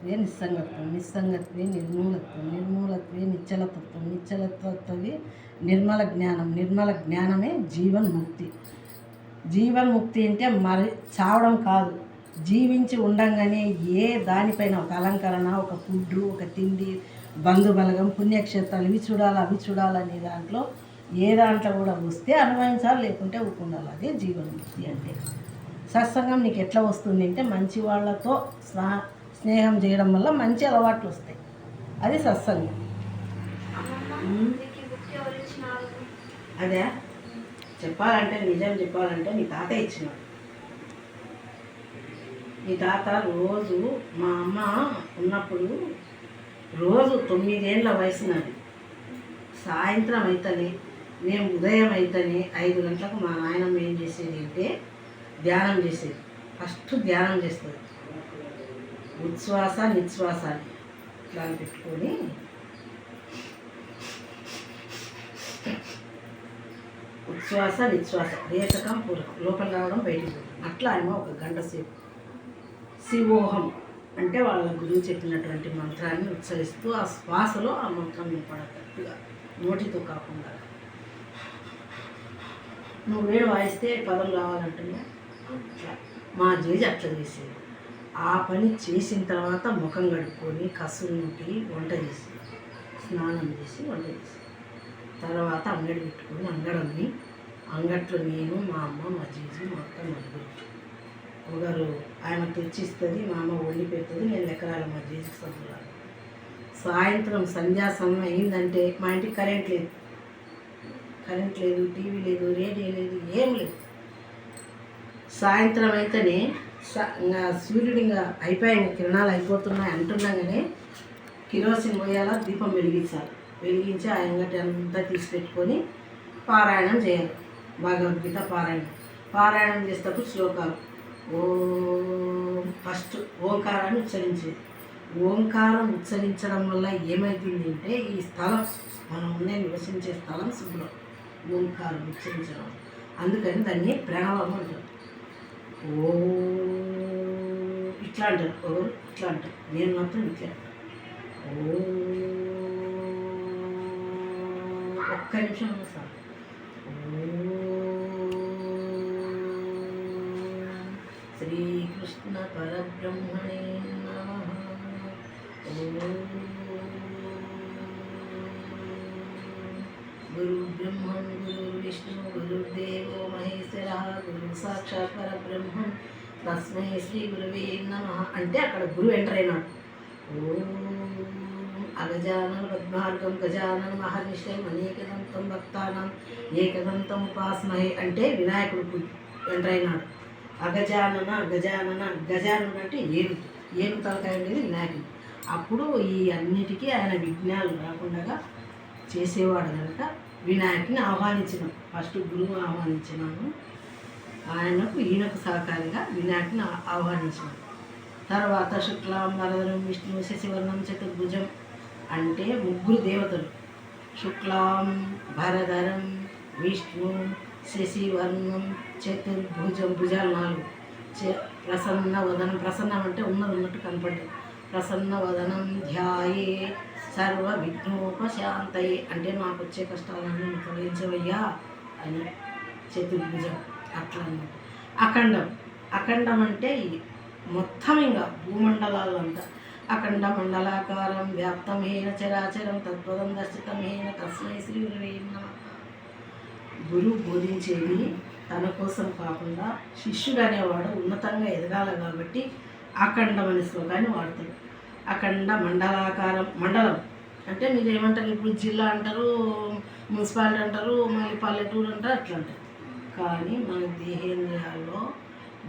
నిశ్చలత్వే నిస్సంగత్వం, నిస్సంగత్వే నిర్మూలత్వం, నిర్మూలత్వే నిశ్చలతత్వం, నిశ్చలతత్వే నిర్మల జ్ఞానం, నిర్మల జ్ఞానమే జీవన్ముక్తి. జీవన్ముక్తి అంటే మరి చావడం కాదు, జీవించి ఉండంగానే ఏ దానిపైన ఒక అలంకరణ, ఒక ఫుడ్, ఒక తిండి, బంధుబలగం, పుణ్యక్షేత్రాలు ఇవి చూడాలి అవి చూడాలనే దాంట్లో ఏ దాంట్లో కూడా వస్తే అనుభవించాలి, లేకుంటే ఊకుండాలి. అదే జీవన్ముక్తి అంటే. సత్సంగం నీకు ఎట్లా వస్తుంది అంటే మంచి వాళ్ళతో స్నేహం చేయడం వల్ల మంచి అలవాట్లు వస్తాయి. అది సత్సంగం. అదే చెప్పాలంటే, నిజం చెప్పాలంటే మీ తాత ఇచ్చినాడు. మీ తాత రోజు మా అమ్మ ఉన్నప్పుడు రోజు 9 ఏళ్ళ వయసు నాది. సాయంత్రం అయితేనే, మేము ఉదయం అయితేనే 5 గంటలకు మా నాయనమ్మ ఏం చేసేది అంటే ధ్యానం చేసేది. ఫస్ట్ ధ్యానం చేస్తుంది. ఉచ్ఛ్వాస నిశ్వాస ఇట్లా పెట్టుకొని ఉచ్ఛ్వాస నిశ్వాస, రేచకం పూరకం, లోపల రావడం బయటికి పోవడం, అట్లా ఆయన ఒక గంట సేపు శివోహం అంటే వాళ్ళ గురువు చెప్పినటువంటి మంత్రాన్ని ఉచ్చరిస్తూ ఆ శ్వాసలో ఆ మంత్రం నింపడట్టుగా, నోటితో కాకుండా. నువ్వు వేడు వాయిస్తే పదం రావాలంటున్నా అట్లా మా జేజి అట్లా చేసేది. ఆ పని చేసిన తర్వాత ముఖం కడుక్కొని కసురుంటి వంట చేసి, స్నానం చేసి వంట చేసి, తర్వాత అంగడి పెట్టుకొని అంగడమ్మి, అంగట్లో నేను, మా అమ్మ, మా జేజి, మా అక్క నలుగురు. ఒకరు ఆయన తెచ్చిస్తుంది, మా అమ్మ వండి పెడుతుంది, నేను ఎకరాలు మా జేజికి సర్దులాలి. సాయంత్రం సంధ్యా సమయం అయిందంటే మా ఇంటికి కరెంట్ లేదు, టీవీ లేదు, రేడియో లేదు, ఏం లేదు. సాయంత్రం అయితేనే సూర్యుడు ఇంకా అయిపోయాయి, కిరణాలు అయిపోతున్నాయి అంటున్నాగానే కిరోసిన్ పోయాలా, దీపం వెలిగించాలి. వెలిగించి ఆ అంగటి అంతా తీసి పెట్టుకొని పారాయణం చేయాలి. భగవద్గీత పారాయణం చేసేటప్పుడు శ్లోకాలు ఫస్ట్ ఓంకారాన్ని ఉచ్చరించేది. ఓంకారం ఉచ్చరించడం వల్ల ఏమవుతుంది అంటే ఈ స్థలం, మనం ఉండే నివసించే స్థలం శుభ్రం ఓంకారం ఉచ్చరించడం. అందుకని దాన్ని ప్రణవం అంటారు. ఓ ఇట్లా అంటారు, ఎవరు ఇట్లా అంటారు, నేను మాత్రం ఇట్లా. ఓ ఒక్క నిమిషం సార్. శ్రీకృష్ణ పరబ్రహ్మణే నమః. గురు బ్రహ్మం గురు విష్ణు గురుదేవో మహేశ్వర గురు సాక్షాత్ పరబ్రహ్మం తస్మై శ్రీ గురువే నమః అంటే అక్కడ గురువు ఎంటర్ అయినాడు. ఓం అగజానన పద్మార్గం గజానన మహర్నిశయం అనేకదంతం భక్తానం ఏకదంతం ఉపాస్మహే అంటే వినాయకుడు ఎంటర్ అయినాడు. అగజానన గజానన, గజానన అంటే ఏను తలకాయ ఉండేది వినాయకుడు. అప్పుడు ఈ అన్నిటికీ ఆయన విఘ్నాలు రాకుండా చేసేవాడు కనుక వినాయకుని ఆహ్వానించినాం. ఫస్ట్ గురువు ఆహ్వానించినాను, ఈయనకు సహకారిగా వినాయకుని ఆహ్వానించినాం. తర్వాత శుక్లాం వరదరం విష్ణు శశివర్ణం చతుర్భుజం అంటే 3 దేవతలు. శుక్లాం భరధరం విష్ణు శశివర్ణం చతుర్భుజం, భుజాలు 4. ప్రసన్న వదనం, ప్రసన్నం అంటే ఉన్నట్టు కనపడ్డది. ప్రసన్న వదనం ధ్యాయే సర్వ విఘ్నోపశాంతయే అంటే మాకు వచ్చే కష్టాలన్నీ తొలగించవయ్యా అని చతుర్భుజం అట్లా అన్నమాట. అఖండం అంటే మొత్తం ఇంకా భూమండలాలంతా. అఖండ మండలాకారం వ్యాప్తమైన చరాచరం తత్పదం దర్శితమైన తస్మై శ్రీ గురువే నమః. గురువు బోధించేది తన కోసం కాకుండా శిష్యుడు అనేవాడు ఉన్నతంగా ఎదగాలి కాబట్టి అఖండం అనే శ్లోకాన్ని వాడతాడు. అఖండ మండలాకారం, మండలం అంటే మీరు ఏమంటారు, ఇప్పుడు జిల్లా అంటారు, మున్సిపాలిటీ అంటారు, మళ్ళీ పల్లెటూరు అంటారు, అట్లా అంటారు. కానీ మన దేహేంద్రియాల్లో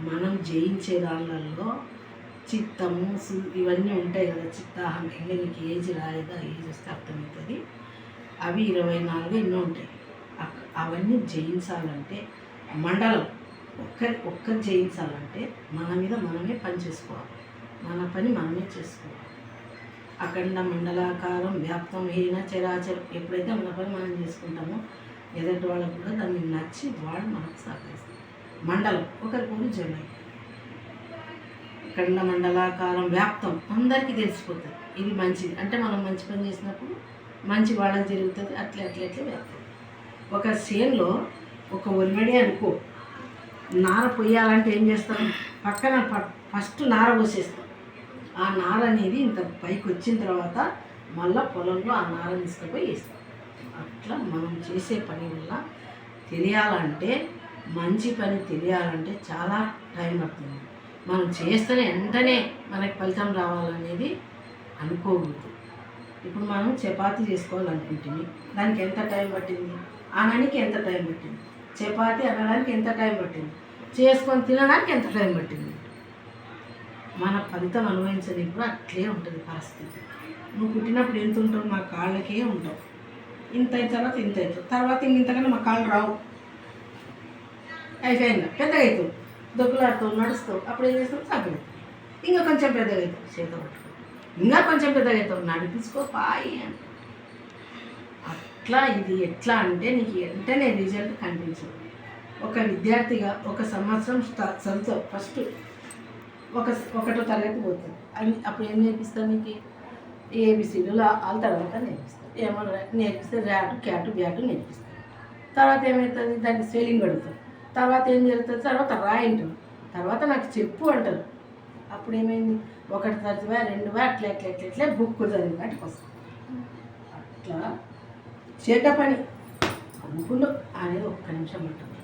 మనం జయించే దానిలలో చిత్తము ఇవన్నీ ఉంటాయి కదా, చిత్తాహం ఇంకా నీకు ఏజ్ రాలేదా, ఏజ్ వస్తే అర్థమవుతుంది. అవి 24 ఎన్నో ఉంటాయి. అవన్నీ జయించాలంటే మండలం ఒక్కరి జయించాలంటే మన మీద మనమే పని చేసుకోవాలి, మన పని మనమే చేసుకోవాలి. అఖండ మండలాకారం వ్యాప్తమైన చరాచరం ఎప్పుడైతే మన పని మనం చేసుకుంటామో ఎదుటి వాళ్ళకు కూడా దాన్ని నచ్చి వాళ్ళు మనకు సహకరిస్తారు. మండలం ఒకరికొకరు జమ. ఖండ మండలాకారం వ్యాప్తం అందరికీ తెలిసిపోతుంది. ఇది మంచిది అంటే మనం మంచి పని చేసినప్పుడు మంచి వాళ్ళకి జరుగుతుంది. అట్లా వ్యాప్తం. ఒక చేనులో ఒక ఒరిమెడి అనుకో, నార పొయ్యాలంటే ఏం చేస్తాం, పక్కన ఫస్ట్ నార పోసేస్తాం. ఆ నార అనేది ఇంత పైకి వచ్చిన తర్వాత మళ్ళీ పొలంలో ఆ నార తీసుకుపోయి వేస్తాం. అట్లా మనం చేసే పని వల్ల తెలియాలంటే, మంచి పని తెలియాలంటే చాలా టైం పడుతుంది. మనం చేస్తేనే వెంటనే మనకి ఫలితం రావాలనేది అనుకోకూడదు. ఇప్పుడు మనం చపాతీ చేసుకోవాలనుకుంటుంది, దానికి ఎంత టైం పట్టింది, అనడానికి ఎంత టైం పట్టింది, చపాతీ అనడానికి ఎంత టైం పట్టింది, చేసుకొని తినడానికి ఎంత టైం పట్టింది. మన ఫలితం అనుభవించడానికి కూడా అట్లే ఉంటుంది పరిస్థితి. నువ్వు పుట్టినప్పుడు ఎంత ఉంటావు, మా కాళ్ళకే ఉంటావు, ఇంత అయిన తర్వాత ఇంత అవుతావు, తర్వాత ఇంతకన్నా మా కాళ్ళు రావు. అయిపోయిందా పెద్దగా అవుతావు, దొక్కులాడుతావు, నడుస్తావు, అప్పుడు ఏం చేస్తావు, సగం ఇంకా కొంచెం పెద్దగా అవుతావు, చేత పట్టుకో, ఇంకా కొంచెం పెద్దగా అవుతావు, నడిపించుకో పాయి అని. అట్లా ఇది ఎట్లా అంటే నీకు వెంటనే రిజల్ట్ కనిపించదు. ఒక విద్యార్థిగా ఒక సంవత్సరం చదువుతావు, ఫస్ట్ ఒకటో తరగతి పోతుంది అని, అప్పుడు ఏం నేర్పిస్తావు, నీకు ఏబిసిడీలు వాళ్ళ తర్వాత నేర్పిస్తావు. ఏమో నేర్పిస్తే ర్యాటు క్యాటు బ్యాటు నేర్పిస్తావు. తర్వాత ఏమవుతుంది, దానికి స్పెల్లింగ్ అడుగుతావు. తర్వాత ఏం జరుగుతుంది, తర్వాత రాయింటారు, తర్వాత నాకు చెప్పు అంటారు. అప్పుడు ఏమైంది, ఒకటి చదివా రెండువా అట్లా బుక్ చదివి వాటికి వస్తుంది. అట్లా చెడ్డ పని అనుకులు అనేది ఒక్క నిమిషం ఉంటుంది,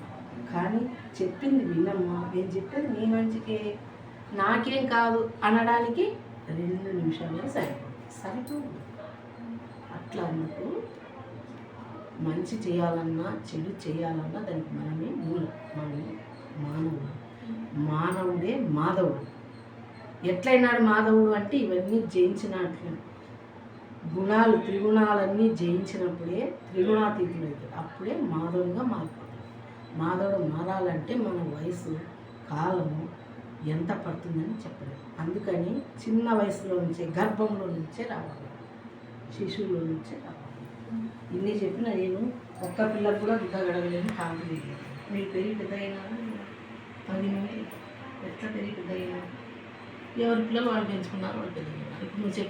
కానీ చెప్పింది వినమ్మా, నేను చెప్పేది నీ మంచికే, నాకేం కాదు అనడానికి 2 నిమిషాలే సరిపోదు. అట్లా అందుకు మంచి చేయాలన్నా చెడు చేయాలన్నా దానికి మనమే మూలం. మనమే మానవుడే మాధవుడు. ఎట్లయినాడు మాధవుడు అంటే ఇవన్నీ జయించినట్లు, గుణాలు త్రిగుణాలన్నీ జయించినప్పుడే త్రిగుణాతీతుడు అవుతాడు. అప్పుడే మాధవుడిగా మారిపోతాడు. మాధవుడు మారాలంటే మన వయసు కాలము ఎంత పడుతుందని చెప్పలేదు. అందుకని చిన్న వయసులో నుంచే, గర్భంలో నుంచే రావాలి, శిశువులో నుంచే రావాలి. ఇన్ని చెప్పిన నేను ఒక్క పిల్లకు కూడా దుఃఖ గడవలేని కాదు. మీరు పెరిగి పెద్ద అయినా 10 మంది ఎట్లా పెరిగి పెద్ద అయినా, ఎవరి పిల్లలు వాళ్ళు పెంచుకున్నారు, వాళ్ళు పెద్ద అయినారు. ఇప్పుడు నువ్వు చెప్తే